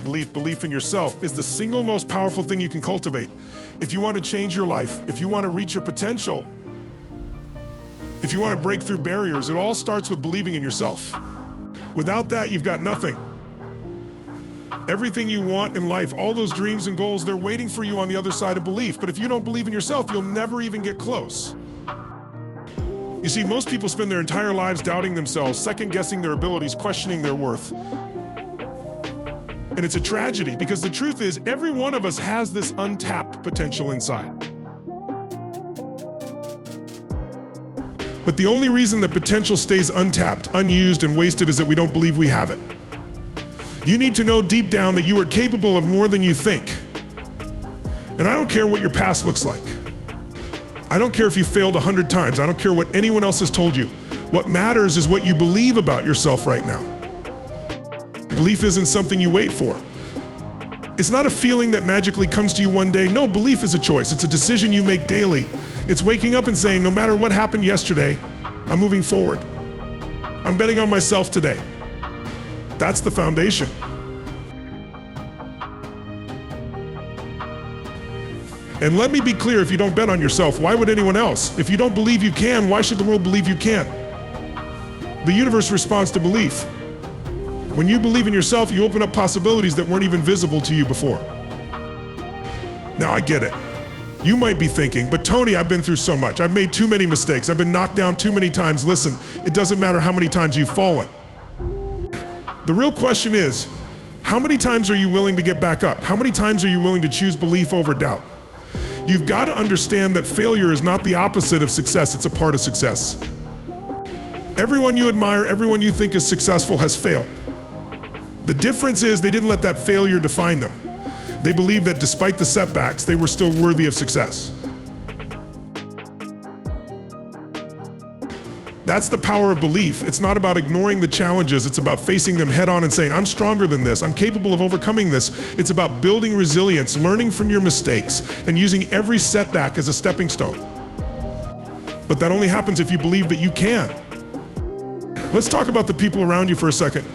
belief in yourself is the single most powerful thing you can cultivate. If you want to change your life, if you want to reach your potential, if you want to break through barriers, it all starts with believing in yourself. Without that, you've got nothing. Everything you want in life, all those dreams and goals, they're waiting for you on the other side of belief. But if you don't believe in yourself, you'll never even get close. You see, most people spend their entire lives doubting themselves, second-guessing their abilities, questioning their worth. And it's a tragedy, because the truth is, every one of us has this untapped potential inside. But the only reason that potential stays untapped, unused, and wasted is that we don't believe we have it. You need to know deep down that you are capable of more than you think. And I don't care what your past looks like. I don't care if you failed 100 times. I don't care what anyone else has told you. What matters is what you believe about yourself right now. Belief isn't something you wait for. It's not a feeling that magically comes to you one day. No, belief is a choice. It's a decision you make daily. It's waking up and saying, no matter what happened yesterday, I'm moving forward. I'm betting on myself today. That's the foundation. And let me be clear, if you don't bet on yourself, why would anyone else? If you don't believe you can, why should the world believe you can? The universe responds to belief. When you believe in yourself, you open up possibilities that weren't even visible to you before. Now I get it. You might be thinking, but Tony, I've been through so much. I've made too many mistakes. I've been knocked down too many times. Listen, it doesn't matter how many times you've fallen. The real question is, how many times are you willing to get back up? How many times are you willing to choose belief over doubt? You've got to understand that failure is not the opposite of success, it's a part of success. Everyone you admire, everyone you think is successful has failed. The difference is they didn't let that failure define them. They believed that despite the setbacks, they were still worthy of success. That's the power of belief. It's not about ignoring the challenges. It's about facing them head on and saying, I'm stronger than this. I'm capable of overcoming this. It's about building resilience, learning from your mistakes, and using every setback as a stepping stone. But that only happens if you believe that you can. Let's talk about the people around you for a second.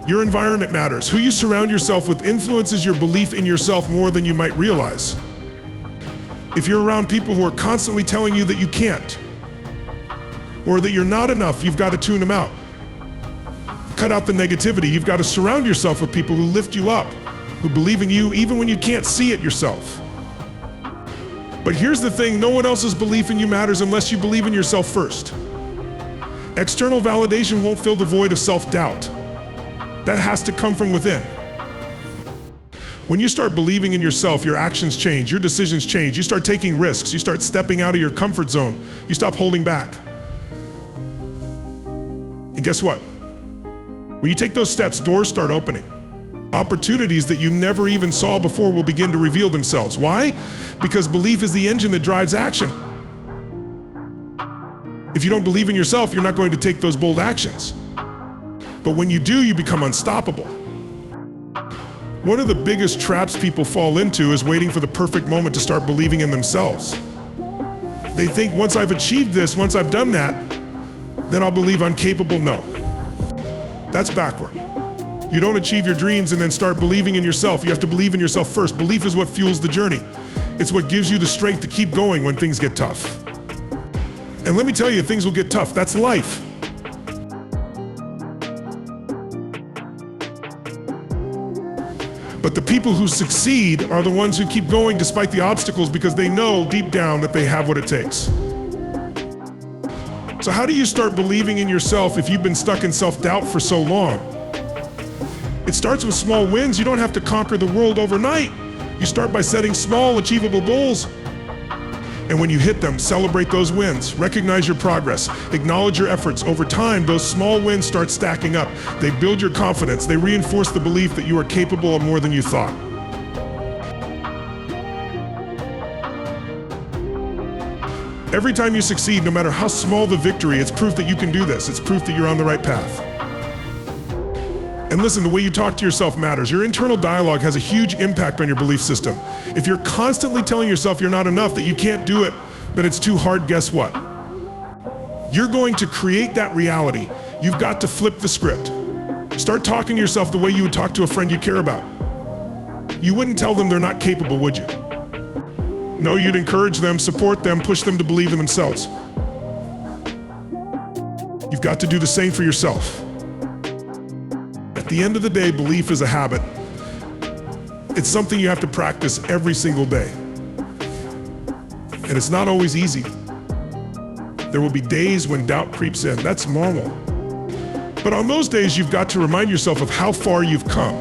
Your environment matters. Who you surround yourself with influences your belief in yourself more than you might realize. If you're around people who are constantly telling you that you can't, or that you're not enough, you've got to tune them out. Cut out the negativity. You've got to surround yourself with people who lift you up, who believe in you even when you can't see it yourself. But here's the thing, no one else's belief in you matters unless you believe in yourself first. External validation won't fill the void of self-doubt. That has to come from within. When you start believing in yourself, your actions change, your decisions change, you start taking risks, you start stepping out of your comfort zone, you stop holding back. And guess what? When you take those steps, doors start opening. Opportunities that you never even saw before will begin to reveal themselves. Why? Because belief is the engine that drives action. If you don't believe in yourself, you're not going to take those bold actions. But when you do, you become unstoppable. One of the biggest traps people fall into is waiting for the perfect moment to start believing in themselves. They think, once I've achieved this, once I've done that, then I'll believe I'm capable. No. That's backward. You don't achieve your dreams and then start believing in yourself. You have to believe in yourself first. Belief is what fuels the journey. It's what gives you the strength to keep going when things get tough. And let me tell you, things will get tough. That's life. But the people who succeed are the ones who keep going despite the obstacles because they know deep down that they have what it takes. So how do you start believing in yourself if you've been stuck in self-doubt for so long? It starts with small wins. You don't have to conquer the world overnight. You start by setting small, achievable goals. And when you hit them, celebrate those wins. Recognize your progress. Acknowledge your efforts. Over time, those small wins start stacking up. They build your confidence. They reinforce the belief that you are capable of more than you thought. Every time you succeed, no matter how small the victory, it's proof that you can do this. It's proof that you're on the right path. And listen, the way you talk to yourself matters. Your internal dialogue has a huge impact on your belief system. If you're constantly telling yourself you're not enough, that you can't do it, that it's too hard, guess what? You're going to create that reality. You've got to flip the script. Start talking to yourself the way you would talk to a friend you care about. You wouldn't tell them they're not capable, would you? No, you'd encourage them, support them, push them to believe in themselves. You've got to do the same for yourself. At the end of the day, belief is a habit. It's something you have to practice every single day. And it's not always easy. There will be days when doubt creeps in. That's normal. But on those days, you've got to remind yourself of how far you've come,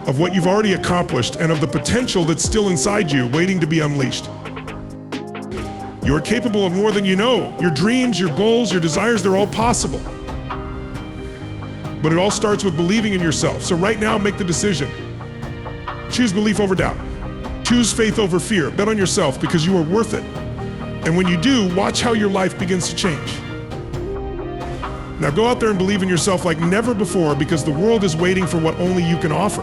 of what you've already accomplished, and of the potential that's still inside you, waiting to be unleashed. You're capable of more than you know. Your dreams, your goals, your desires, they're all possible. But it all starts with believing in yourself. So right now, make the decision. Choose belief over doubt. Choose faith over fear. Bet on yourself because you are worth it. And when you do, watch how your life begins to change. Now go out there and believe in yourself like never before, because the world is waiting for what only you can offer.